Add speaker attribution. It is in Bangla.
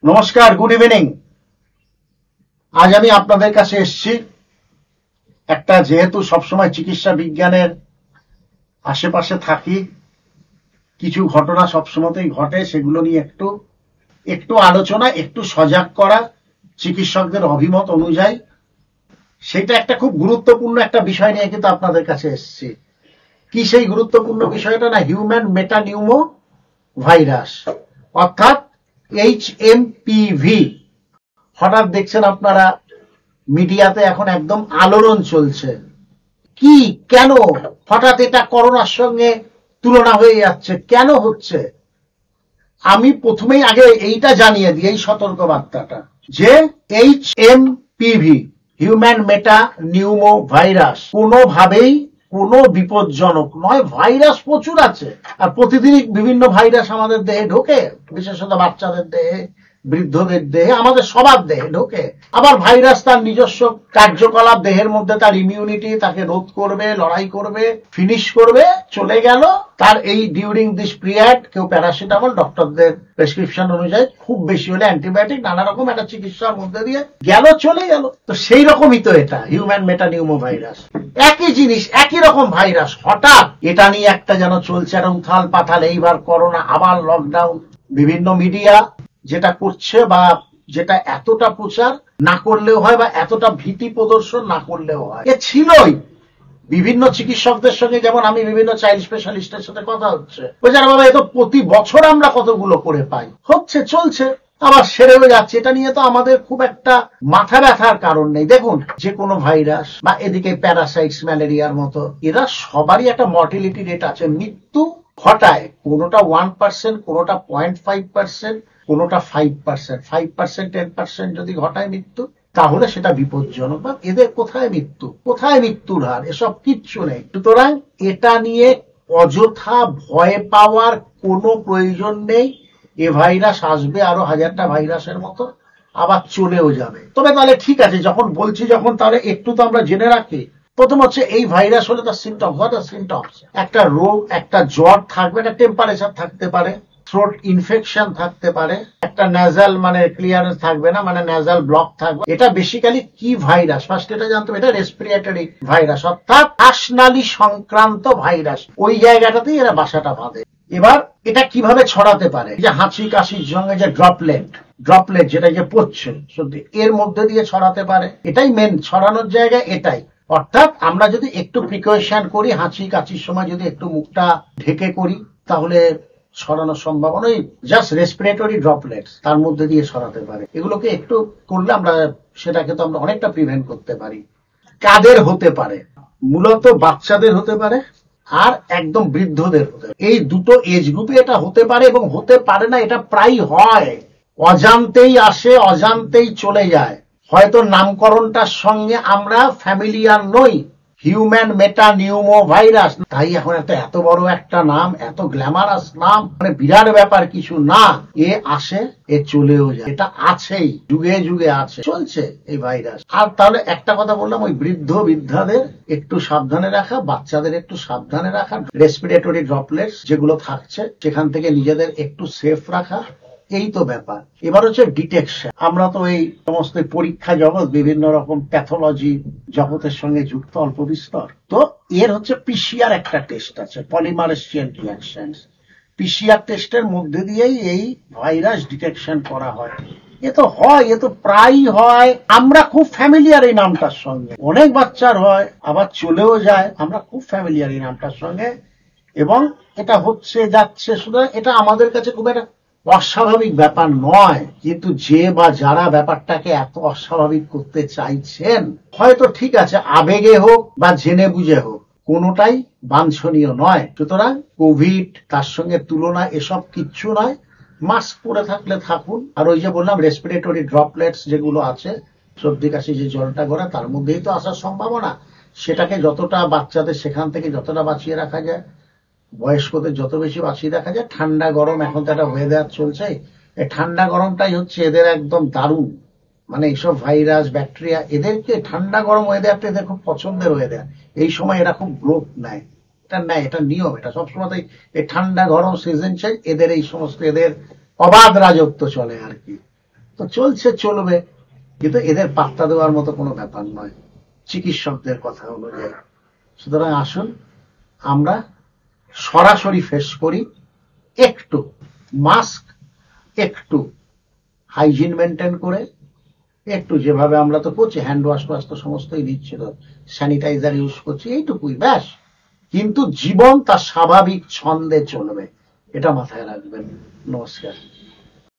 Speaker 1: নমস্কার, গুড ইভিনিং। আজ আমি আপনাদের কাছে এসেছি একটা, যেহেতু সবসময় চিকিৎসা বিজ্ঞানের আশেপাশে থাকি, কিছু ঘটনা সবসময়তেই ঘটে, সেগুলো নিয়ে একটু আলোচনা, একটু সজাগ করা চিকিৎসকদের অভিমত অনুযায়ী। সেটা একটা খুব গুরুত্বপূর্ণ একটা বিষয় নিয়ে কিন্তু আপনাদের কাছে এসেছি। কি সেই গুরুত্বপূর্ণ বিষয়টা? না, হিউম্যান মেটানিউমো ভাইরাস, অর্থাৎ HMPV। হঠাৎ দেখছেন আপনারা মিডিয়াতে এখন একদম আলোড়ন চলছে। কি, কেন হঠাৎ এটা করোনার সঙ্গে তুলনা হয়ে যাচ্ছে, কেন হচ্ছে? আমি প্রথমেই আগে এইটা জানিয়ে দিই, এই সতর্ক বার্তাটা, যে HMPV হিউম্যান মেটা নিউমো ভাইরাস কোনোভাবেই কোনো বিপজ্জনক নয়। ভাইরাস প্রচুর আছে, আর প্রতিদিনই বিভিন্ন ভাইরাস আমাদের দেহে ঢোকে, বিশেষত বাচ্চাদের দেহে, বৃদ্ধদের দেহে, আমাদের সবার দেহে ঢোকে। আবার ভাইরাস তার নিজস্ব কার্যকলাপ, দেহের মধ্যে তার ইমিউনিটি, তাকে রোধ করবে, লড়াই করবে, ফিনিশ করবে, চলে গেল। তার এই ডিউরিং দিস পিরিয়ড কেউ প্যারাসিটামল ডক্টরদের প্রেসক্রিপশন অনুযায়ী, খুব বেশি হলে অ্যান্টিবায়োটিক, নানা রকম একটা চিকিৎসার মধ্যে দিয়ে গেল, চলে গেল। তো সেই রকমই তো এটা হিউম্যান মেটানিউমো ভাইরাস। একই জিনিস, একই রকম ভাইরাস, হঠাৎ এটা নিয়ে একটা যেন চলছে একটা উথাল পাথাল। এইবার করোনা, আবার লকডাউন। বিভিন্ন মিডিয়া যেটা করছে, বা যেটা এতটা প্রচার না করলেও হয়, বা এতটা ভীতি প্রদর্শন না করলেও হয়, এ ছিলই। বিভিন্ন চিকিৎসকদের সঙ্গে, যেমন আমি বিভিন্ন চাইল্ড স্পেশালিস্টের সাথে কথা হচ্ছে, বোঝার বাবা, এ তো প্রতি বছর আমরা কতগুলো করে পাই, হচ্ছে, চলছে, আবার সেরেও যাচ্ছে। এটা নিয়ে তো আমাদের খুব একটা মাথা ব্যথার কারণ নেই। দেখুন, যে কোনো ভাইরাস বা এদিকে প্যারাসাইটস, ম্যালেরিয়ার মতো, এরা সবারই একটা মর্টিলিটি রেট আছে, মৃত্যু ঘটায়। কোনোটা 1%, কোনোটা 0.5%, কোনোটা 5%, 5%, 10% যদি ঘটায় মৃত্যু, তাহলে সেটা বিপজ্জনক। বা এদের কোথায় মৃত্যু, কোথায় মৃত্যুর হার, এসব কিচ্ছু নেই। সুতরাং এটা নিয়ে অযথা ভয় পাওয়ার কোনো প্রয়োজন নেই। এ ভাইরাস আসবে আরো 1000টা ভাইরাসের মতো, আবার চলেও যাবে। তবে তাহলে ঠিক আছে, যখন বলছি, যখন তাহলে একটু তো আমরা জেনে রাখি। প্রথম হচ্ছে, এই ভাইরাস হলে তার সিমটম, হোয়াট আর সিমটমস? একটা রোগ, একটা জ্বর থাকবে, একটা টেম্পারেচার থাকতে পারে, থ্রোট ইনফেকশন থাকতে পারে, একটা ন্যাজাল মানে ক্লিয়ারেন্স থাকবে না, মানে ন্যাজাল ব্লক থাকবে। এটা বেসিক্যালি কি ভাইরাস? ফার্স্ট এটা জানতে হবে, এটা রেসপিরেটরি ভাইরাস, অর্থাৎ শ্বাসনালী সংক্রান্ত ভাইরাস। ওই জায়গাটাতেই এরা বাসাটা বাঁধে। এবার এটা কিভাবে ছড়াতে পারে? যে হাঁচি কাশির সঙ্গে যে ড্রপলেট যেটা যে পড়ছে সত্যি, এর মধ্যে দিয়ে ছড়াতে পারে। এটাই মেন ছড়ানোর জায়গা, এটাই। অর্থাৎ আমরা যদি একটু প্রিকশন করি, হাঁচি কাশির সময় যদি একটু মুখটা ঢেকে করি, তাহলে ছড়ানোর সম্ভাবনা, জাস্ট রেসপিরেটরি ড্রপলেটস, তার মধ্যে দিয়ে ছড়াতে পারে। এগুলোকে একটু করলে আমরা সেটাকে তো আমরা অনেকটা প্রিভেন্ট করতে পারি। কাদের হতে পারে? মূলত বাচ্চাদের হতে পারে, আর একদম বৃদ্ধদের হতে পারে। এই দুটো এজ গ্রুপে এটা হতে পারে, এবং হতে পারে না, এটা প্রায় হয়। অজান্তেই আসে, অজান্তেই চলে যায়। হয়তো নামকরণটার সঙ্গে আমরা ফ্যামিলিয়ার নই, হিউম্যান মেটা নিউমো ভাইরাস, তাই এখন একটা এত বড় একটা নাম, এত গ্ল্যামারাস নাম, মানে বিরাট ব্যাপার কিছু না। এ আসে, এ চলেও যায়, এটা আছেই, যুগে যুগে আছে, চলছে এই ভাইরাস। আর তাহলে একটা কথা বললাম, ওই বৃদ্ধাদের একটু সাবধানে রাখা, বাচ্চাদের একটু সাবধানে রাখা, রেসপিরেটরি ড্রপলেটস যেগুলো থাকছে সেখান থেকে নিজেদের একটু সেফ রাখা, এই তো ব্যাপার। এবার হচ্ছে ডিটেকশন। আমরা তো এই সমস্ত পরীক্ষা জগৎ, বিভিন্ন রকম প্যাথোলজি জগতের সঙ্গে যুক্ত অল্প বিস্তর। তো এর হচ্ছে পিসিআর একটা টেস্ট আছে, পলিমারেজ চেইন রিঅ্যাকশন। পিসিআর টেস্টের মধ্যে দিয়েই এই ভাইরাস ডিটেকশন করা হয়। এ তো হয়, এ তো প্রায় হয়। আমরা খুব ফ্যামিলিয়ার এই নামটার সঙ্গে, অনেক বাচ্চার হয়, আবার চলেও যায়। আমরা খুব ফ্যামিলিয়ার এই নামটার সঙ্গে, এবং এটা হচ্ছে যাচ্ছে। সুতরাং এটা আমাদের কাছে খুব একটা অস্বাভাবিক ব্যাপার নয়। কিন্তু যে বা যারা ব্যাপারটাকে এত অস্বাভাবিক করতে চাইছেন, হয়তো ঠিক আছে, আবেগে হোক বা জেনে বুঝে হোক, কোনোটাই বাঞ্ছনীয় নয়। সুতরাং কোভিড, তার সঙ্গে তুলনা, এসব কিচ্ছু নয়। মাস্ক পরে থাকলে থাকুন। আর ওই যে বললাম, রেসপিরেটরি ড্রপলেটস যেগুলো আছে, সর্দি কাশি যে জলটা গড়া, তার মধ্যেই তো আসার সম্ভাবনা। সেটাকে যতটা বাচ্চাদের সেখান থেকে যতটা বাঁচিয়ে রাখা যায়, বয়স্কদের যত বেশি বাঁচিয়ে রাখা যায়। ঠান্ডা গরম, এখন তো একটা ওয়েদার চলছে, এই ঠান্ডা গরমটাই হচ্ছে এদের একদম দারুণ। মানে এইসব ভাইরাস, ব্যাকটেরিয়া, এদেরকে ঠান্ডা গরম ওয়েদারটা এদের খুব পছন্দের ওয়েদার। এই সময় এরা খুব গ্রোথ নেয়, এটা নিয়ম, এটা সবসময়। এই ঠান্ডা গরম সিজন চাই এদের, এই সমস্ত এদের অবাধ রাজত্ব চলে আর কি। তো চলছে, চলবে, কিন্তু এদের পাত্তা দেওয়ার মতো কোনো ব্যাপার নয় চিকিৎসকদের কথা অনুযায়ী। সুতরাং আসুন আমরা সরাসরি ফেস করি, একটু মাস্ক, একটু হাইজিন মেনটেন করে, একটু যেভাবে আমরা তো করছি, হ্যান্ড ওয়াশ ওয়াশ তো সমস্তই দিচ্ছিল, স্যানিটাইজার ইউজ করছি, এইটুকুই ব্যাস। কিন্তু জীবন তার স্বাভাবিক ছন্দে চলবে, এটা মাথায় রাখবেন। নমস্কার।